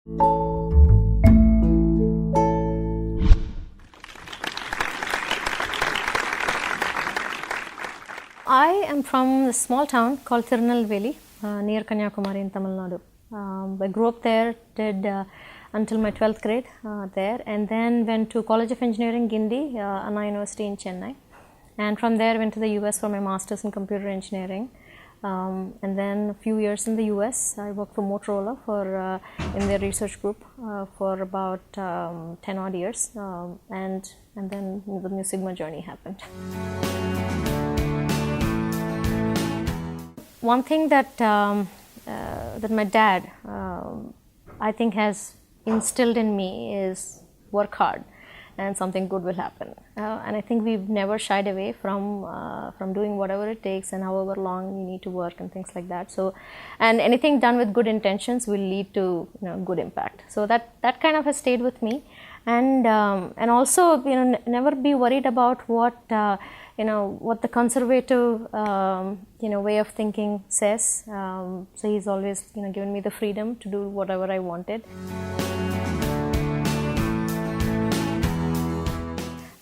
I am from a small town called Tirunelveli, near Kanyakumari in Tamil Nadu. I grew up there, did until my 12th grade there, and then went to College of Engineering, Guindy, Anna University in Chennai. And from there went to the US for my master's in computer engineering. And then a few years in the US, I worked for Motorola in their research group for about 10 odd years. And then the Mu Sigma journey happened. One thing that my dad, I think, has instilled in me is work hard, and something good will happen. And I think we've never shied away from doing whatever it takes, and however long you need to work and things like that. So, and anything done with good intentions will lead to good impact. So that kind of has stayed with me, and also never be worried about what the conservative way of thinking says. So he's always given me the freedom to do whatever I wanted.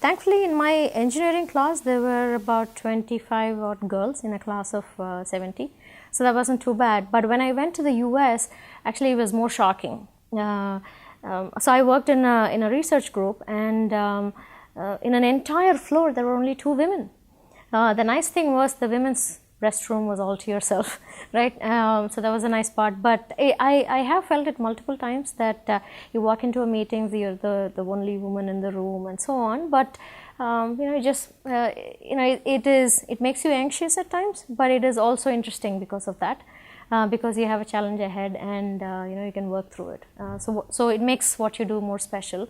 Thankfully, in my engineering class, there were about 25 odd girls in a class of 70. So that wasn't too bad. But when I went to the US, actually it was more shocking. So I worked in a research group, and in an entire floor, there were only 2 women. The nice thing was the women's restroom was all to yourself, right? So that was a nice part. But I have felt it multiple times that you walk into a meeting, you're the only woman in the room, and so on. But it makes you anxious at times, but it is also interesting because of that. Because you have a challenge ahead, and you can work through it. So it makes what you do more special.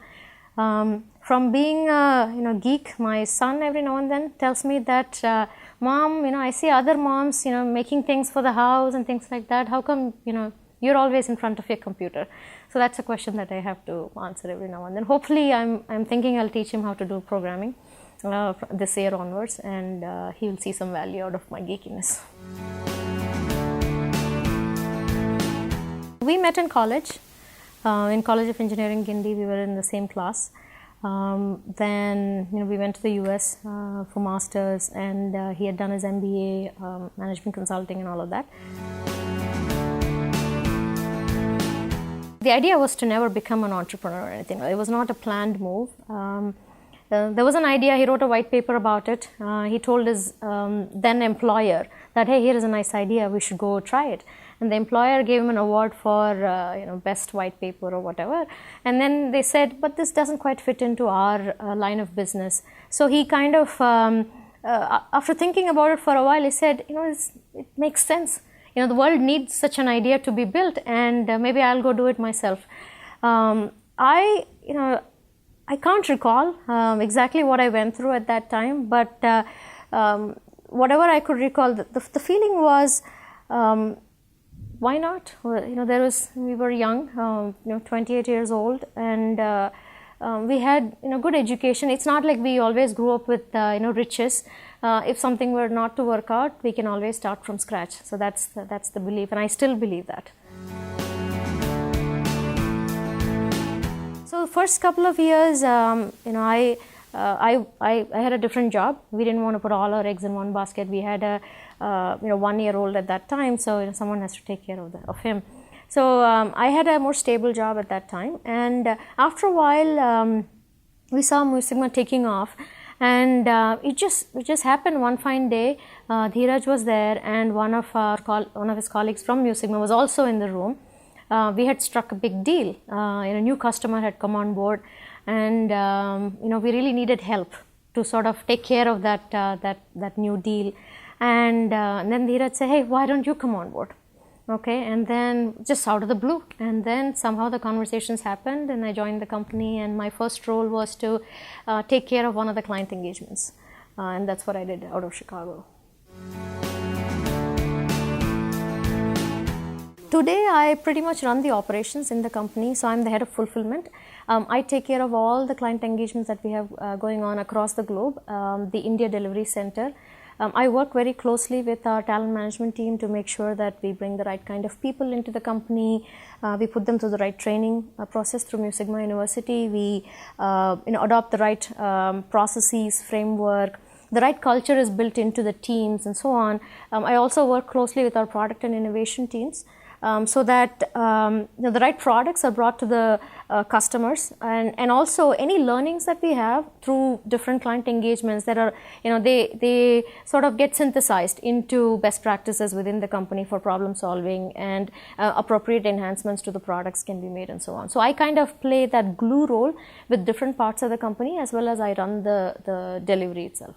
From being a geek, my son every now and then tells me that, Mom, I see other moms, making things for the house and things like that. How come, you're always in front of your computer? So that's a question that I have to answer every now and then. Hopefully, I'm thinking I'll teach him how to do programming this year onwards, and he will see some value out of my geekiness. We met in college. In College of Engineering, Guindy, we were in the same class. Then we went to the US for masters, and he had done his MBA, management consulting, and all of that. The idea was to never become an entrepreneur or anything. It was not a planned move. There was an idea. He wrote a white paper about it. He told his then employer that, hey, here is a nice idea, we should go try it. And the employer gave him an award for best white paper or whatever. And then they said, but this doesn't quite fit into our line of business. So he kind of, after thinking about it for a while, he said, it makes sense. The world needs such an idea to be built, and maybe I'll go do it myself. I can't recall exactly what I went through at that time, but whatever I could recall, the feeling was, why not? We were young, 28 years old, and we had good education. It's not like we always grew up with riches. If something were not to work out, we can always start from scratch. So that's the belief, and I still believe that. So the first couple of years, I had a different job. We didn't want to put all our eggs in one basket. We had a 1-year-old at that time, so someone has to take care of him. So I had a more stable job at that time, and after a while, we saw Mu Sigma taking off, and it just happened one fine day. Dhiraj was there, and one of his colleagues from Mu Sigma was also in the room. We had struck a big deal. A new customer had come on board, and we really needed help to sort of take care of that new deal. And then Dhiraj said, hey, why don't you come on board? Okay, and then just out of the blue, and then somehow the conversations happened, and I joined the company, and my first role was to take care of one of the client engagements, and that's what I did out of Chicago. Today, I pretty much run the operations in the company, so I'm the head of fulfillment. I take care of all the client engagements that we have going on across the globe. The India Delivery Center I work very closely with our talent management team to make sure that we bring the right kind of people into the company. We put them through the right training process through Mu Sigma University. We adopt the right processes, framework. The right culture is built into the teams and so on. I also work closely with our product and innovation teams so that the right products are brought to the customers, and also any learnings that we have through different client engagements that are, they sort of get synthesized into best practices within the company for problem solving, and appropriate enhancements to the products can be made and so on. So I kind of play that glue role with different parts of the company, as well as I run the delivery itself.